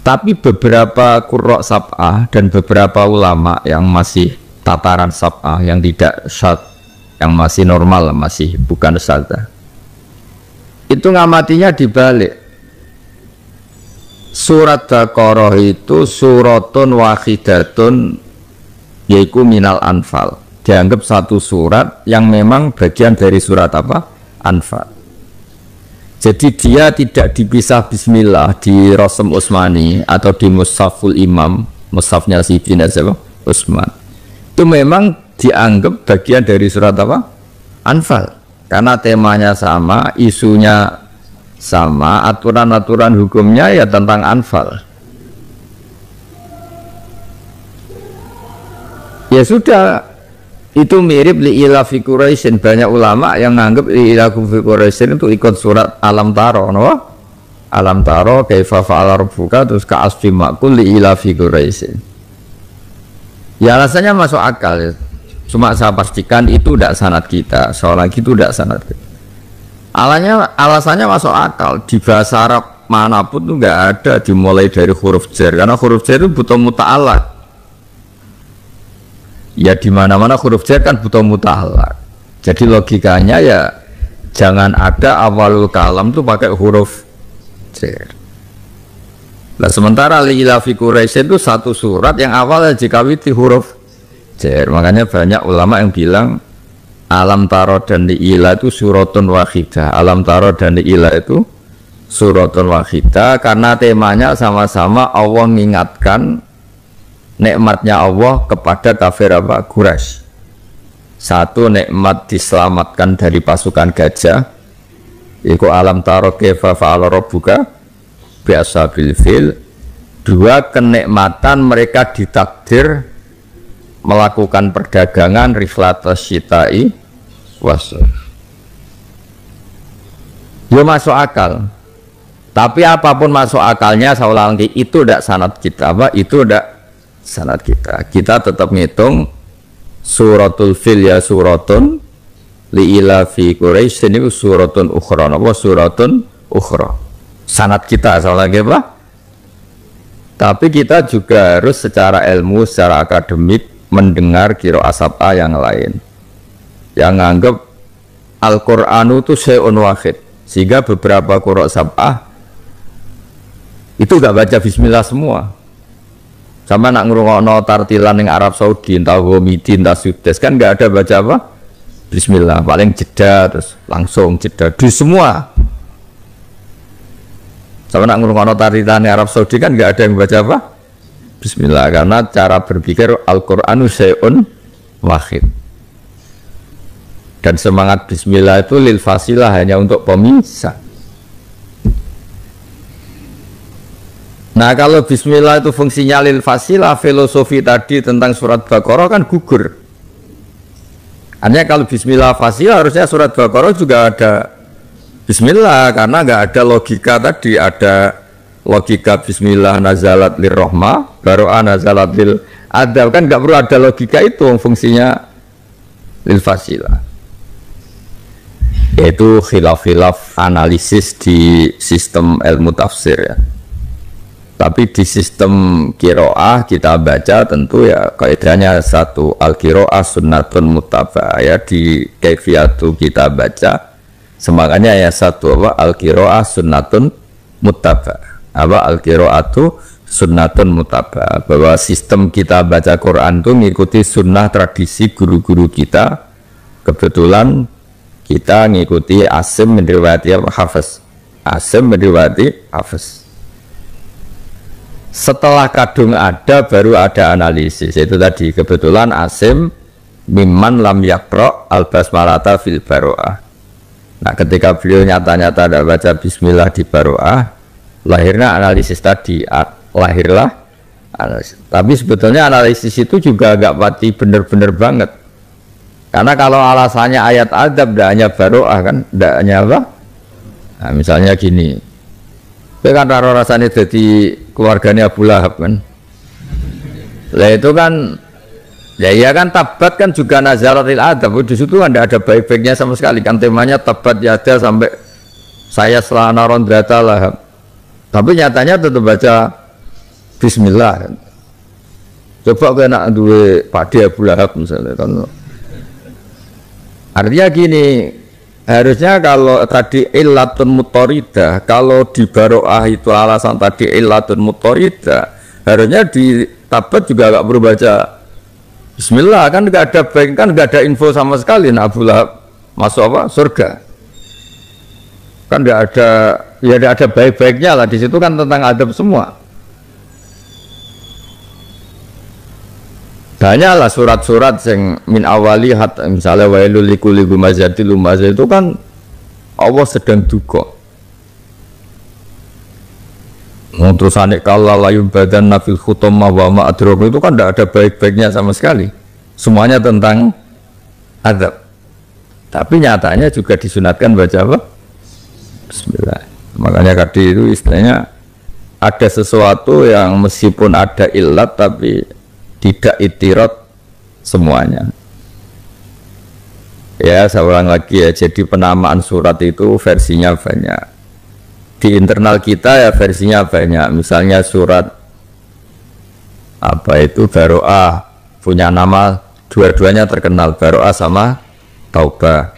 Tapi beberapa qurra sab'ah dan beberapa ulama yang masih tataran sab'ah, yang tidak syad, yang masih normal, masih bukan syadz, itu ngamatinya dibalik. Surat Baqarah itu suratun wahidatun, yaitu minal Anfal, dianggap satu surat yang memang bagian dari surat apa? Anfal. Jadi dia tidak dipisah bismillah di Rasm Utsmani atau di Mushaful Imam, mushafnya Sayyidina Utsman. Itu memang dianggap bagian dari surat apa? Anfal. Karena temanya sama, isunya sama, aturan-aturan hukumnya ya tentang Anfal. Ya sudah, itu mirip li'ilafi Quraisyin. Banyak ulama yang menganggap li'ilafi Quraisyin itu ikut surat Alam Taro, no? Alam Taro kaifa fa'ala rabbuka, terus ka'asfi ma'kul li'ilafi Quraisyin. Ya alasannya masuk akal ya. Cuma saya pastikan itu tidak sanad kita, soalnya itu tidak sanad kita. Alasannya masuk akal. Di bahasa Arab manapun tuh nggak ada dimulai dari huruf jar, karena huruf jar itu butuh muta'alaq. Ya di mana-mana huruf jar kan butuh muta'alaq. Jadi logikanya ya jangan ada awalul kalam tuh pakai huruf jar. Nah sementara li'ilafi Quraisy itu satu surat yang awalnya dikawiti huruf jar. Makanya banyak ulama yang bilang Alam Taro dan Li'ila itu suratun wahidah. Alam Taro dan Li'ila itu suratun wahidah, karena temanya sama-sama Allah mengingatkan nikmatnya Allah kepada kafir apa? Quraisy. Satu, nikmat diselamatkan dari pasukan gajah, iku alam taro kaifa fa'ala rabbuka biasa bil fil. Dua, kenikmatan mereka ditakdir melakukan perdagangan riflatas syita'i wasuf. Ya masuk akal. Tapi apapun masuk akalnya, saya ulang lagi, itu tidak sanad kita, apa? Itu tidak sanad kita. Kita tetap ngitung suratul fil ya suratun, li'ila fi Quraisy ini suratun ukhra, apa? Suratun ukhra. Sanad kita, saya ulang lagi, apa? Tapi kita juga harus secara ilmu, secara akademik mendengar qiraah sab'ah yang lain yang nganggap Al-Qur'anu itu syai'un wahid, sehingga beberapa qiraah sab'ah itu gak baca bismillah semua. Sama nak ngrungokno tartilan yang Arab Saudi, entah Homidi, entah Sudes, kan gak ada baca apa? Bismillah, paling jeda, terus langsung jeda di semua. Sama nak ngrungokno tartilan yang Arab Saudi kan gak ada yang baca apa? Bismillah, karena cara berpikir Al-Qur'anu syai'un wahid. Dan semangat bismillah itu lil fasilah, hanya untuk pemisah. Nah kalau bismillah itu fungsinya lil fasilah, filosofi tadi tentang surat Baqarah kan gugur. Artinya kalau bismillah fasilah, harusnya surat Baqarah juga ada bismillah, karena nggak ada logika tadi, ada logika bismillah nazalat lirrahmah, baro'ah nazalat lil adab, kan nggak perlu ada logika itu, fungsinya lil fasilah. Yaitu khilaf-khilaf analisis di sistem ilmu tafsir ya. Tapi di sistem qiraah kita baca tentu ya kaidahnya satu, al-qiraah sunnatun muttaba'ah ya, di kaifiyatu kita baca semangatnya ya satu, apa? Al-qiraah sunnatun muttaba'ah, apa? Al-qiraatu sunnatun mutaba'ah, bahwa sistem kita baca Quran itu mengikuti sunnah tradisi guru-guru kita. Kebetulan kita ngikuti Asim meriwayati Hafiz, Asim meriwayati Hafiz. Setelah kadung ada baru ada analisis, itu tadi kebetulan Asim mimman lam yakro al basmalata fil baro'ah. Nah ketika beliau nyata-nyata tidak baca bismillah di baro'ah, lahirnya analisis tadi, lahirlah analisis. Tapi sebetulnya analisis itu juga agak pati bener-bener banget, karena kalau alasannya ayat adab tidak hanya baro'ah kan, tidak hanya apa. Nah misalnya gini, kan raro rasanya jadi keluarganya Abu Lahab kan, lah itu kan ya kan tabat kan juga nazaratil adab, di situ kan tidak ada baik-baiknya sama sekali kan, temanya tabat yada sampai saya selana rondrata lahab, tapi nyatanya tetap baca bismillah kan. Coba kena duwe padi Abu Lahab misalnya kan, artinya gini, harusnya kalau tadi illatun mutoridah, kalau di baro'ah itu alasan tadi illatun mutoridah, harusnya di tabat juga agak perlu baca bismillah kan, nggak ada baik kan, nggak ada info sama sekali nah Abu Lahab masuk apa surga kan, nggak ada, ya nggak ada baik-baiknya lah di situ kan, tentang adab semua. Banyaklah surat-surat yang min awali hatta misalnya wailul likulli humazatil lumazah, itu kan Allah sedang duka. Terus anik kala layu badan nafil khutamah wa ma'adrok, itu kan tidak ada baik-baiknya sama sekali, semuanya tentang adab. Tapi nyatanya juga disunatkan baca apa? Bismillah. Makanya tadi itu istilahnya ada sesuatu yang meskipun ada illat tapi tidak itirat semuanya. Ya saya ulang lagi ya, jadi penamaan surat itu versinya banyak. Di internal kita ya versinya banyak. Misalnya surat apa itu Baro'ah punya nama, dua-duanya terkenal, Baro'ah sama Taubah.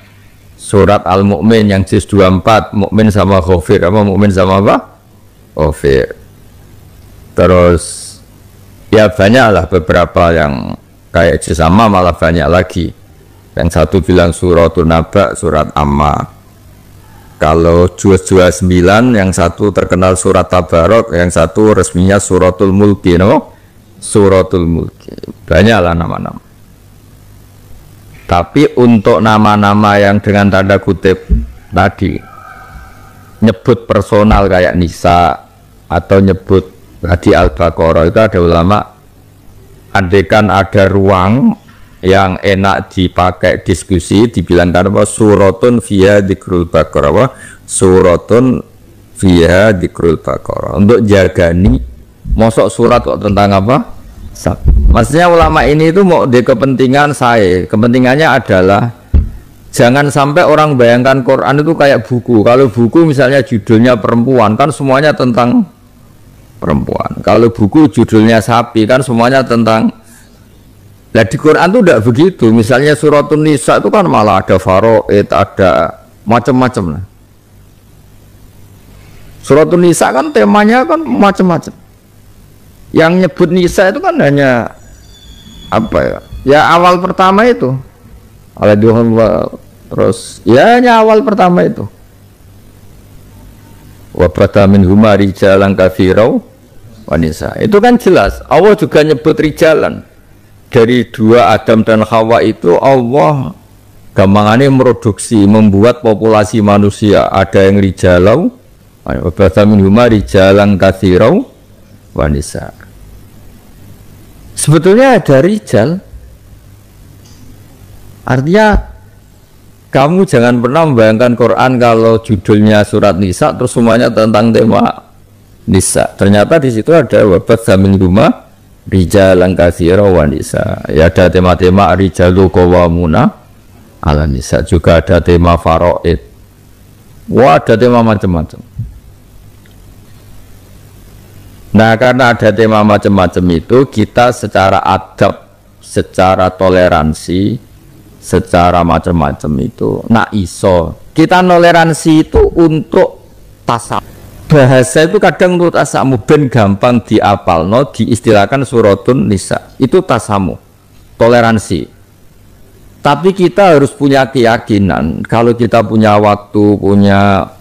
Surat Al-Mu'min yang juz 24, Mu'min sama Ghafir, apa Mu'min sama apa? Ghafir. Terus ya banyaklah beberapa yang kayak sama, malah banyak lagi. Yang satu bilang suratul Naba, surat Amma. Kalau juz 29 yang satu terkenal surat Tabarok, yang satu resminya suratul Mulki, no? Suratul Mulki. Banyaklah nama-nama. Tapi untuk nama-nama yang dengan tanda kutip tadi nyebut personal kayak Nisa atau nyebut tadi Al-Baqarah, itu ada ulama andaikan ada ruang yang enak dipakai diskusi dibilangkan apa suratun fiha dzikrul Baqarah, apa suratun fiha dzikrul Baqarah, untuk jagani mosok surat kok tentang apa. Maksudnya ulama ini itu mau di kepentingan saya, kepentingannya adalah jangan sampai orang bayangkan Quran itu kayak buku. Kalau buku misalnya judulnya perempuan kan semuanya tentang perempuan, kalau buku judulnya sapi kan semuanya tentang. Nah di Quran itu tidak begitu. Misalnya suratun Nisa itu kan malah ada faraid, ada macam-macam lah. Suratun Nisa kan temanya kan macam-macam. Yang nyebut Nisa itu kan hanya apa ya? Ya awal pertama itu. Terus ya hanya awal pertama itu. Wa bata min huma rijalan katsirau wa nisa. Itu kan jelas Allah juga nyebut rijalan. Dari dua Adam dan Hawa itu Allah gampangannya produksi, membuat populasi manusia, ada yang rijalau wa bata min huma rijalan katsirau wa nisa. Sebetulnya ada rijal, artinya kamu jangan pernah membayangkan Quran kalau judulnya surat Nisa terus semuanya tentang tema Nisa. Ternyata di situ ada wabat zamin rumah rijalan katsira wa nisa. Ya ada tema-tema rijalu qawwamuna ala nisa, juga ada tema faraid. Wah, ada tema macam-macam. Nah, karena ada tema macam-macam itu, kita secara adab, secara toleransi, secara macam-macam itu nak iso kita toleransi itu untuk tasawuf. bahasa itu kadang untuk tasamu ben gampang diapalno, diistilahkan suratun nisa. Itu tasamu, toleransi. Tapi kita harus punya keyakinan kalau kita punya waktu, punya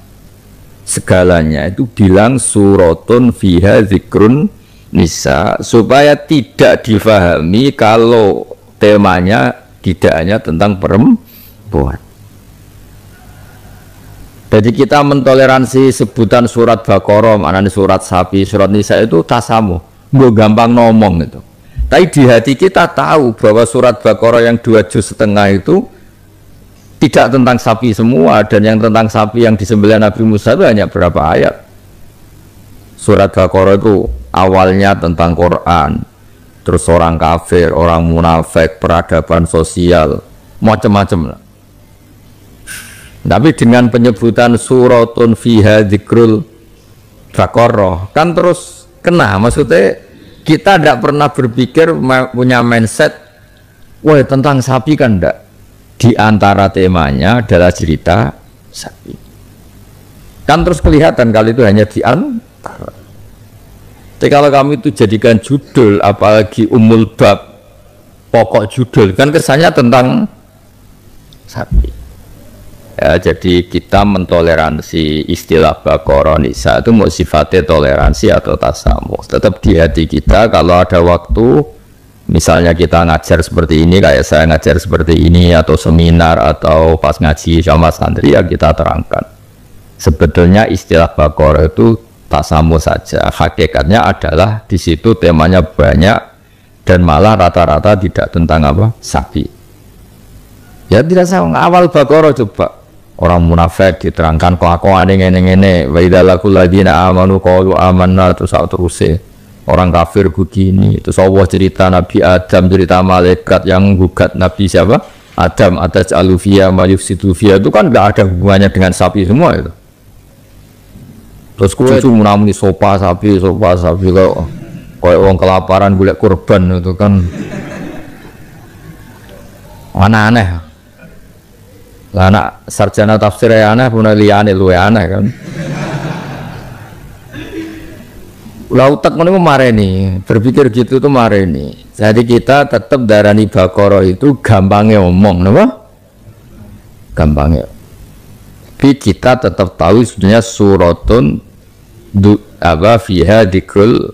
segalanya itu bilang suratun fiha zikrun nisa supaya tidak difahami kalau temanya tidak hanya tentang perempuan. Jadi kita mentoleransi sebutan surat Baqarah, maknanya surat sapi, surat nisa itu tasamu, nggak gampang ngomong itu. Tapi di hati kita tahu bahwa surat Baqarah yang 2,5 juz itu tidak tentang sapi semua, dan yang tentang sapi yang disembelih Nabi Musa itu hanya berapa ayat. Surat Baqarah itu awalnya tentang Quran, terus orang kafir, orang munafik, peradaban sosial, macam-macam lah. Tapi dengan penyebutan suratun fiha dzikrul Baqarah kan terus kena, maksudnya kita tidak pernah berpikir punya mindset wah tentang sapi kan enggak. Di antara temanya adalah cerita sapi. Kan terus kelihatan kalau itu hanya di antara. Jadi kalau kami itu jadikan judul, apalagi umul bab, pokok judul, kan kesannya tentang sapi. Ya, jadi kita mentoleransi istilah Baqarah nisa itu mau sifatnya toleransi atau tasamuh. Tetap di hati kita kalau ada waktu, misalnya kita ngajar seperti ini, kayak saya ngajar seperti ini, atau seminar, atau pas ngaji sama santri, ya kita terangkan. Sebetulnya istilah Baqarah itu tasamuh saja. Hakikatnya adalah di situ temanya banyak dan malah rata-rata tidak tentang apa? Sapi. Ya tidak sama. Awal Baqarah coba orang munafik diterangkan kelakuan ngene-ngene, wa idzalakul ladina amanu qalu amanna, terus orang kafir begini. Terus Allah cerita Nabi Adam, cerita malaikat yang gugat Nabi siapa? Adam, atas alufia mayufsidu fiha, itu kan nggak ada hubungannya dengan sapi semua itu. Terus cucu menamuni sopa sapi kok kayak orang kelaparan golek kurban itu kan aneh-aneh. Lah anak sarjana tafsir aneh pun liyane luwe aneh kan. Lah utak ngono mareni, berpikir gitu tuh mareni. Jadi kita tetap darani Baqarah itu gampangnya omong, napa? Gampangnya. Tapi kita tetap tahu sebenarnya suratun fiha dzikrul.